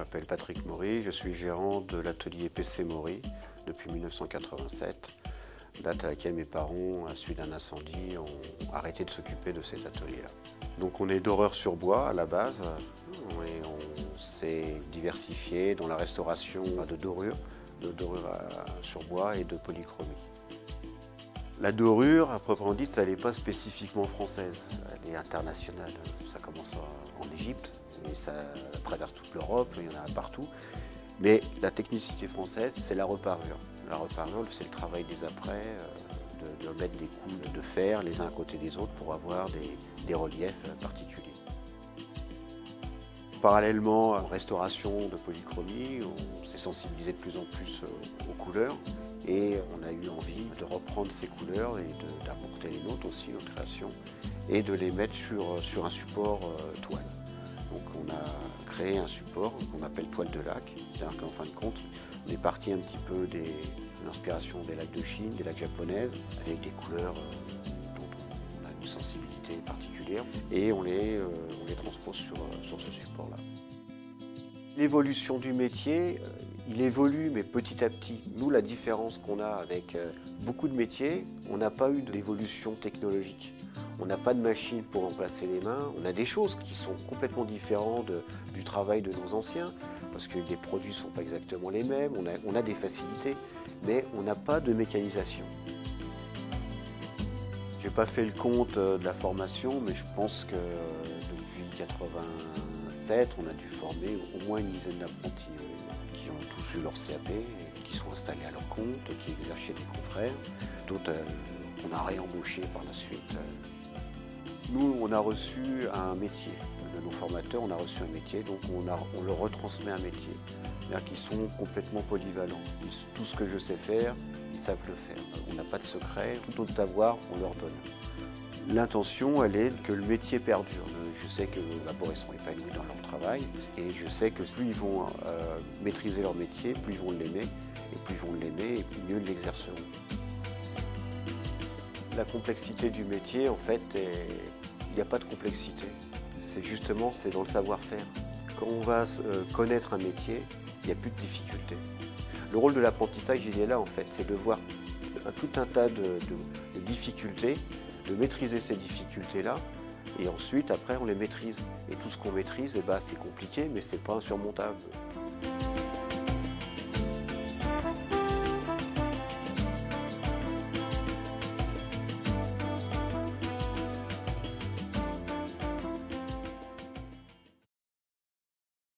m'appelle Patrick Maury, je suis gérant de l'atelier PC Maury depuis 1987, date à laquelle mes parents, à la suite d'un incendie, ont arrêté de s'occuper de cet atelier-là. Donc on est doreur sur bois à la base, et on s'est diversifié dans la restauration de dorure sur bois et de polychromie. La dorure, à proprement dit, elle n'est pas spécifiquement française, elle est internationale. Ça commence en Égypte, et ça traverse toute l'Europe, il y en a partout. Mais la technicité française, c'est la reparure. La reparure, c'est le travail des apprêts, de mettre des coups de fer les uns à côté des autres pour avoir des reliefs particuliers. Parallèlement à la restauration de polychromie, on s'est sensibilisé de plus en plus aux couleurs et on a eu envie de reprendre ces couleurs et d'apporter les nôtres aussi, nos créations, et de les mettre sur un support toile. Donc on a créé un support qu'on appelle toile de lac, c'est-à-dire qu'en fin de compte, on est parti un petit peu de l'inspiration des lacs de Chine, des lacs japonaises, avec des couleurs dont on a une sensibilité particulière, et on les transpose sur ce support-là. L'évolution du métier, il évolue, mais petit à petit. Nous, la différence qu'on a avec beaucoup de métiers, on n'a pas eu d'évolution technologique. On n'a pas de machine pour remplacer les mains. On a des choses qui sont complètement différentes du travail de nos anciens, parce que les produits ne sont pas exactement les mêmes. On a des facilités, mais on n'a pas de mécanisation. Je n'ai pas fait le compte de la formation, mais je pense que depuis 1987, on a dû former au moins une dizaine d'apprentis qui ont tous eu leur CAP, qui sont installés à leur compte, qui exercent chez des confrères. D'autres qu'on a réembauchés par la suite. Nous, on a reçu un métier. De nos formateurs, on a reçu un métier, donc on leur retransmet un métier. C'est-à-dire qu'ils sont complètement polyvalents. Tout ce que je sais faire, ils savent le faire. On n'a pas de secret, tout autre savoir, on leur donne. L'intention, elle est que le métier perdure. Je sais que d'abord, ils sont épanouis dans leur travail, et je sais que plus ils vont maîtriser leur métier, plus ils vont l'aimer, et plus ils vont l'aimer, et plus mieux ils l'exerceront. La complexité du métier, en fait, il n'y a pas de complexité. C'est dans le savoir-faire. Quand on va connaître un métier, il n'y a plus de difficultés. Le rôle de l'apprentissage, il est là, en fait, c'est de voir tout un tas de difficultés, de maîtriser ces difficultés-là, et ensuite, après, on les maîtrise. Et tout ce qu'on maîtrise, c'est compliqué, mais ce n'est pas insurmontable.